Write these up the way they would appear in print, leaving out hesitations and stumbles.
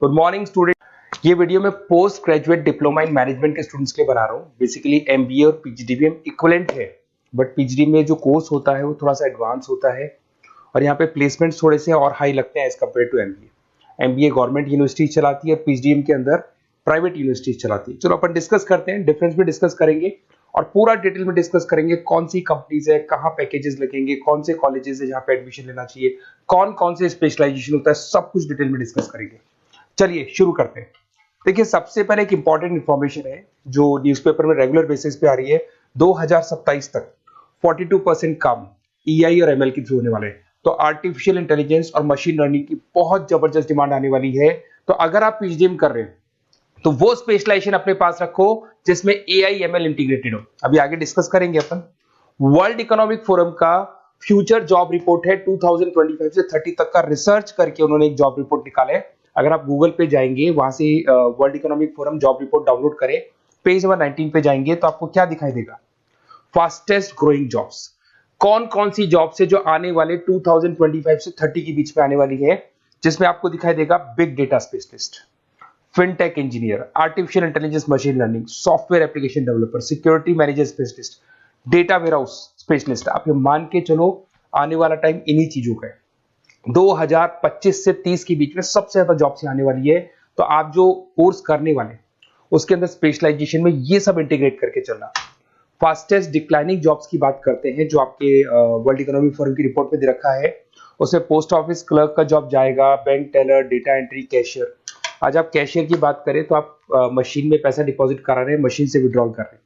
Good morning student. ये video मैं post graduate diploma in management के स्टूडेंट्स के लिए बना रहा हूँ। बेसिकली एमबीए और पीजीडीबीएम इक्विवेलेंट है, बट पीजीडी में जो कोर्स होता है वो थोड़ा सा एडवांस होता है और यहाँ पे प्लेसमेंट्स थोड़े से और हाई लगते हैं as compare to MBA. MBA government university चलाती है, पीजीडीएम के अंदर प्राइवेट यूनिवर्सिटी चलाती है। चलो अपन डिस्कस करते हैं, डिफरेंस भी डिस्कस करेंगे और पूरा डिटेल में डिस्कस करेंगे कौन सी कंपनीज है, कहाँ पैकेजेस लगेंगे, कौन से कॉलेजेस है जहाँ पे एडमिशन लेना चाहिए, कौन कौन से स्पेशलाइजेशन होता है, सब कुछ डिटेल में डिस्कस करेंगे। चलिए शुरू करते हैं। देखिए सबसे पहले एक इंपॉर्टेंट इंफॉर्मेशन है जो न्यूज़पेपर में रेगुलर बेसिस पे आ रही है। 2027 तक 42% काम ईआई और एमएल के थ्रू होने वाले हैं। तो आर्टिफिशियल इंटेलिजेंस और मशीन लर्निंग की बहुत जबरदस्त डिमांड आने वाली है। तो अगर आप पीजीडीएम कर रहे हैं तो वो स्पेशलाइजेशन अपने पास रखो जिसमें एआई एमएल इंटीग्रेटेड हो। अभी आगे डिस्कस करेंगे अपन। वर्ल्ड इकोनॉमिक फोरम का फ्यूचर जॉब रिपोर्ट है 2025 से 30 तक का रिसर्च करके उन्होंने एक जॉब रिपोर्ट निकाला है। अगर आप गूगल पे जाएंगे वहां से world economic forum job report download करें, पेज नंबर 19 पे जाएंगे तो आपको क्या दिखाई देगा, फास्टेस्ट ग्रोइंग जॉब्स। कौन कौन सी जॉब्स है जो आने वाले 2025 से 30 के बीच में आने वाली है, जिसमें आपको दिखाई देगा big data specialist, fintech engineer, artificial intelligence machine learning, software application developer, security manager specialist, data warehouse specialist. आप ये मान के चलो आने वाला टाइम इन्हीं चीजों का है। 2025 से 30 के बीच में सबसे ज्यादा जॉब्स आने वाली है। तो आप जो कोर्स करने वाले उसके अंदर स्पेशलाइजेशन में ये सब इंटीग्रेट करके चलना। फास्टेस्ट डिक्लाइनिंग जॉब्स की बात करते हैं जो आपके वर्ल्ड इकोनॉमिक फोरम की रिपोर्ट में दे रखा है। उसमें पोस्ट ऑफिस क्लर्क का जॉब जाएगा, bank teller, data entry, cashier. आज आप कैशियर की बात करें तो आप मशीन में पैसा डिपॉजिट करा रहे हैं, मशीन से विड्रॉल कर रहे हैं।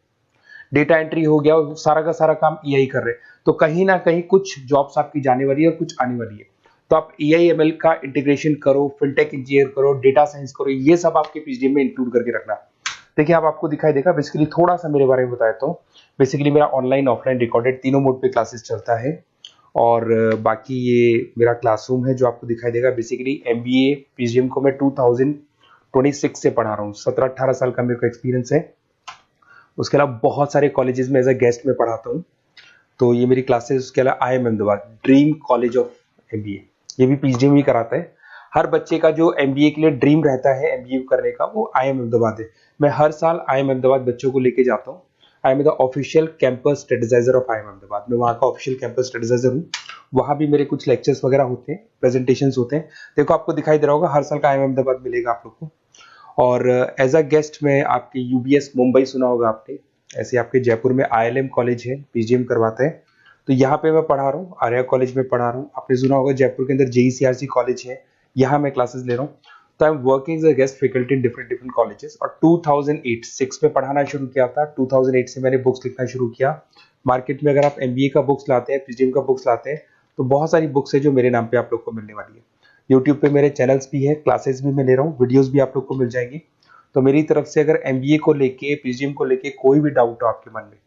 डेटा एंट्री हो गया, सारा का सारा काम ईआई कर रहे हैं। तो कहीं ना कहीं कुछ जॉब्स आपकी जाने वाली है और कुछ आने वाली है। तो आप एआई एमएल का इंटीग्रेशन करो, फिनटेक इंजीनियर करो, डेटा साइंस करो, ये सब आपके पीजीडीएम में इंक्लूड करके रखना। देखिए अब आपको दिखाई देगा। बेसिकली थोड़ा सा मेरे बारे में बताया तो बेसिकली मेरा ऑनलाइन ऑफलाइन रिकॉर्डेड तीनों मोड पे क्लासेस चलता है और बाकी ये मेरा क्लासरूम है जो आपको दिखाई देगा। बेसिकली एमबीए पीजीडीएम को मैं 2026 से पढ़ा रहा हूँ। 17-18 साल का मेरे को एक्सपीरियंस है। उसके अलावा बहुत सारे कॉलेजेस में एज अ गेस्ट में पढ़ाता हूँ। तो ये मेरी क्लासेस, उसके अलावा IIM Ahmedabad dream college of MBA, ये भी पीजीडीएम ही कराता है। हर बच्चे का जो एमबीए के लिए ड्रीम रहता है एमबीए करने का, वो IIM अहमदाबाद है। मैं हर साल IIM अहमदाबाद बच्चों को लेके जाता हूँ। I am the official campus strategizer of IIM Ahmedabad. मैं वहाँ का ऑफिशियल कैंपस स्ट्रेटेजाइजर हूँ। वहाँ भी मेरे कुछ लेक्चर्स वगैरह होते हैं, प्रेजेंटेशंस होते हैं। देखो आपको दिखाई दे रहा होगा, हर साल का IIM अहमदाबाद मिलेगा आप लोग को। और एज अ गेस्ट में आपके यूबीएस मुंबई सुना होगा आपने, ऐसे आपके जयपुर में ILM कॉलेज है, पीजीडीएम करवाते हैं। तो यहाँ पे मैं पढ़ा रहा हूँ, आर्या कॉलेज में पढ़ा रहा हूँ। आपने सुना होगा जयपुर के अंदर JECRC कॉलेज है, यहाँ मैं क्लासेस ले रहा हूँ। तो I am working as a guest faculty in different different colleges. और 2006 में पढ़ाना शुरू किया था। 2008 से मैंने बुक्स लिखना शुरू किया। मार्केट में अगर आप एमबीए का बुक्स लाते हैं, पीजीडीएम का बुक्स लाते हैं, तो बहुत सारी बुक्स है जो मेरे नाम पे आप लोग को मिलने वाली है। यूट्यूब पे मेरे चैनल्स भी है, क्लासेस भी मैं ले रहा हूँ, वीडियोज भी आप लोग को मिल जाएंगी। तो मेरी तरफ से अगर एमबीए को लेके, पीजीडीएम को लेके कोई भी डाउट हो आपके मन में,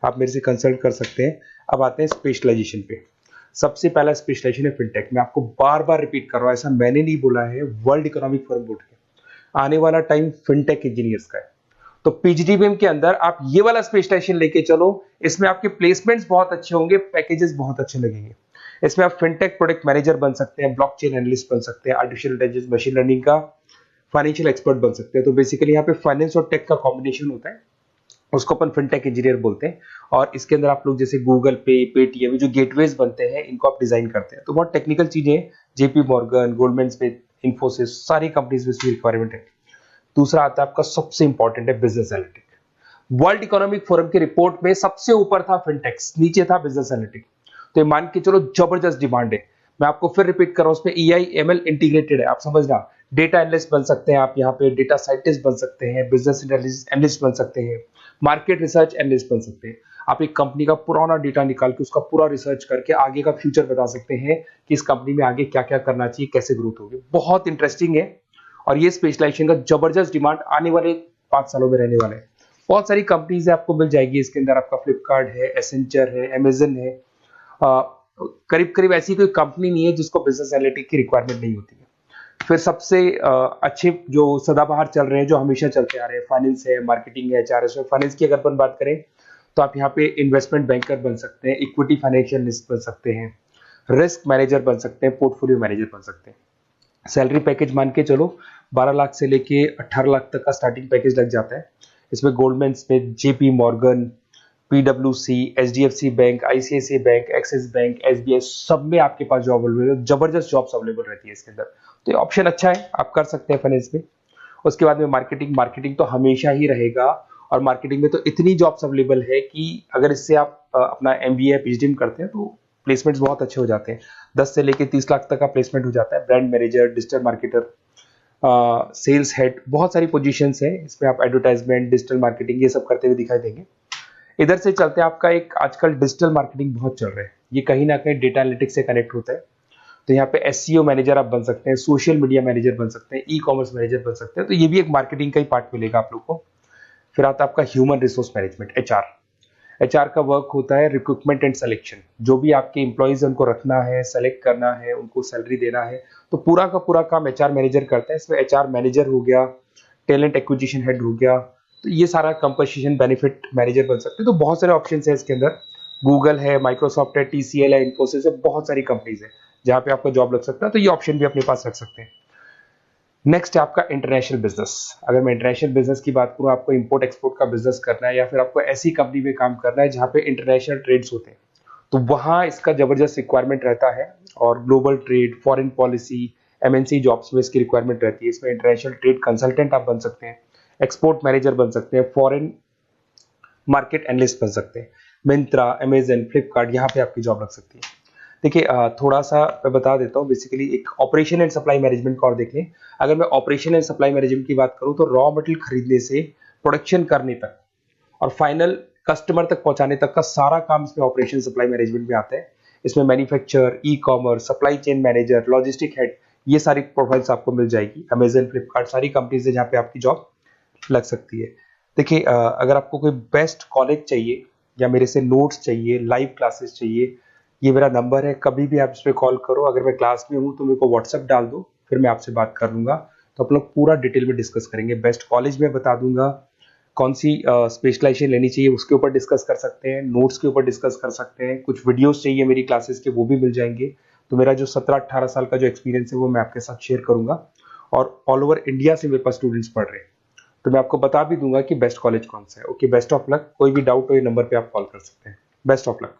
आप मेरे से कंसल्ट कर सकते हैं। अब आते हैं स्पेशलाइजेशन पे। सबसे पहला स्पेशलाइजेशन है फिनटेक। मैं आपको बार बार रिपीट कर रहा हूँ, ऐसा मैंने नहीं बोला है, वर्ल्ड इकोनॉमिक फोरम बोर्ड के आने वाला टाइम फिनटेक इंजीनियर्स का है। तो पीजीडीबीएम के अंदर आप ये वाला स्पेशलाइजेशन लेके चलो, इसमें आपके प्लेसमेंट्स बहुत अच्छे होंगे, पैकेजेस बहुत अच्छे लगेंगे। इसमें आप फिनटेक प्रोडक्ट मैनेजर बन सकते हैं, ब्लॉकचेन एनालिस्ट बन सकते हैं, आर्टिफिशियल इंटेलिजेंस मशीन लर्निंग का फाइनेंशियल एक्सपर्ट बन सकते हैं। तो बेसिकली यहाँ पे फाइनेंस और टेक का कॉम्बिनेशन होता है, उसको अपन फिनटेक इंजीनियर बोलते हैं। और इसके अंदर आप लोग जैसे गूगल पे, पेटीएम, जो गेटवेज बनते हैं, इनको आप डिजाइन करते हैं। तो बहुत टेक्निकल चीजें हैं। JP Morgan, Goldman Smith, Infosys, सारी कंपनीज में इसकी रिक्वायरमेंट है। दूसरा आता है आपका सबसे इंपॉर्टेंट है business analytic. World economic forum की रिपोर्ट में सबसे ऊपर था फिनटेक्स, नीचे था बिजनेस एनालिटिक। तो ये मान के चलो जबरदस्त डिमांड है। मैं आपको फिर रिपीट कर रहा हूं, उसमें EI ML इंटीग्रेटेड है, आप समझना। डेटा एनालिस्ट बन सकते हैं आप, यहाँ पे डेटा साइंटिस्ट बन सकते हैं, बिजनेस एनालिस्ट बन सकते हैं, मार्केट रिसर्च एनालिस्ट बन सकते हैं। आप एक कंपनी का पुराना डेटा निकाल के उसका पूरा रिसर्च करके आगे का फ्यूचर बता सकते हैं कि इस कंपनी में आगे क्या क्या करना चाहिए, कैसे ग्रोथ होगी। बहुत इंटरेस्टिंग है और ये स्पेशलाइजेशन का जबरदस्त डिमांड आने वाले 5 सालों में रहने वाले हैं। बहुत सारी कंपनीज है, आपको मिल जाएगी इसके अंदर। आपका फ्लिपकार्ट है, एसेंचर है, अमेजन है। करीब करीब ऐसी कोई कंपनी नहीं है जिसको बिजनेस एनालिटिक की रिक्वायरमेंट नहीं होती है। फिर सबसे अच्छे जो सदाबहार चल रहे हैं, जो हमेशा चलते आ रहे हैं, फाइनेंस है, मार्केटिंग है, HRS है। फाइनेंस की अगर अपन बात करें तो आप यहाँ पे इन्वेस्टमेंट बैंकर बन सकते हैं, इक्विटी फाइनेंशियल एनालिस्ट बन सकते हैं, रिस्क मैनेजर बन सकते हैं, पोर्टफोलियो मैनेजर बन सकते हैं। सैलरी पैकेज मान के चलो 12 लाख से लेके 18 लाख तक का स्टार्टिंग पैकेज लग जाता है। इसमें गोल्डमैन स्मिथ, जेपी मॉर्गन, पीडब्ल्यूसी, HDFC bank, ICICI bank, Axis bank, SBI, सब में आपके पास जॉब अवेलेबल है। जबरदस्त जॉब्स अवेलेबल रहती है इसके अंदर, तो ये ऑप्शन अच्छा है, आप कर सकते हैं फाइनेंस में। उसके बाद में मार्केटिंग, मार्केटिंग तो हमेशा ही रहेगा, और मार्केटिंग में तो इतनी जॉब्स अवेलेबल है कि अगर इससे आप अपना एमबीए पीएचडी करते हैं तो प्लेसमेंट्स बहुत अच्छे हो जाते हैं। 10 से लेके 30 लाख तक का प्लेसमेंट हो जाता है। Brand manager, digital marketer, sales head, बहुत सारी पोजीशंस है इसमें। आप एडवर्टाइजमेंट, डिजिटल मार्केटिंग ये सब करते हुए दिखाई देंगे। इधर से चलते हैं, आपका एक आजकल डिजिटल मार्केटिंग बहुत चल रहा है, ये कहीं ना कहीं डेटा एनालिटिक्स से कनेक्ट होता है। तो यहाँ पे एसईओ मैनेजर आप बन सकते हैं, सोशल मीडिया मैनेजर बन सकते हैं, ई कॉमर्स मैनेजर बन सकते हैं, तो ये भी एक मार्केटिंग का ही पार्ट मिलेगा आप लोग को। फिर आता है आपका human resource management, HR. HR का वर्क होता है रिक्रूटमेंट एंड सिलेक्शन। जो भी आपके एम्प्लॉइज उनको रखना है, सेलेक्ट करना है, उनको सैलरी देना है, तो पूरा का पूरा काम एचआर मैनेजर करता है। इसमें एचआर मैनेजर हो गया, टैलेंट एक्विजिशन हेड हो गया, तो ये सारा कंपोजिशन बेनिफिट मैनेजर बन सकते हैं। तो बहुत सारे ऑप्शन है इसके अंदर। गूगल है, माइक्रोसॉफ्ट है, टीसीएल है, इन्फोसिस है, बहुत सारी कंपनीज है जहां पे आपको जॉब लग सकता है, तो ये ऑप्शन भी अपने पास रख सकते हैं। नेक्स्ट है आपका इंटरनेशनल बिजनेस। अगर मैं इंटरनेशनल बिजनेस की बात करूं, आपको इंपोर्ट एक्सपोर्ट का बिजनेस करना है, या फिर आपको ऐसी कंपनी में काम करना है जहां पे इंटरनेशनल ट्रेड्स होते हैं, तो वहां इसका जबरदस्त रिक्वायरमेंट रहता है। और global trade, foreign policy, MNC jobs में इसकी रिक्वायरमेंट रहती है। इसमें इंटरनेशनल ट्रेड कंसल्टेंट आप बन सकते हैं, एक्सपोर्ट मैनेजर बन सकते हैं, फॉरेन मार्केट एनालिस्ट बन सकते हैं। मिंत्रा, अमेजन, फ्लिपकार्ट, यहाँ पे आपकी जॉब लग सकती है। देखिए थोड़ा सा मैं बता देता हूँ। बेसिकली एक ऑपरेशन एंड सप्लाई मैनेजमेंट का और देख लें। अगर मैं ऑपरेशन एंड सप्लाई मैनेजमेंट की बात करूँ, तो रॉ मटेरियल खरीदने से प्रोडक्शन करने तक और फाइनल कस्टमर तक पहुंचाने तक का सारा काम इसमें ऑपरेशन सप्लाई मैनेजमेंट में आता है। इसमें manufacture, e commerce, supply chain manager, logistic head, ये सारी प्रोफाइल्स आपको मिल जाएगी। अमेजन, फ्लिपकार्ट, सारी कंपनीज है जहाँ पे आपकी जॉब लग सकती है। देखिए अगर आपको कोई बेस्ट कॉलेज चाहिए, या मेरे से नोट्स चाहिए, लाइव क्लासेस चाहिए, ये मेरा नंबर है, कभी भी आप इस पर कॉल करो। अगर मैं क्लास में हूँ तो मेरे को व्हाट्सएप डाल दो, फिर मैं आपसे बात कर लूंगा। तो आप लोग पूरा डिटेल में डिस्कस करेंगे। बेस्ट कॉलेज में बता दूंगा, कौन सी स्पेशलाइजेशन लेनी चाहिए उसके ऊपर डिस्कस कर सकते हैं, नोट्स के ऊपर डिस्कस कर सकते हैं, कुछ वीडियोस चाहिए मेरी क्लासेस के, वो भी मिल जाएंगे। तो मेरा जो 17-18 साल का जो एक्सपीरियंस है वो मैं आपके साथ शेयर करूंगा। और ऑल ओवर इंडिया से मेरे पास स्टूडेंट्स पढ़ रहे हैं, तो मैं आपको बता भी दूंगा कि बेस्ट कॉलेज कौन सा है। Okay, best of luck. कोई भी डाउट हो ये नंबर पे आप कॉल कर सकते हैं। Best of luck.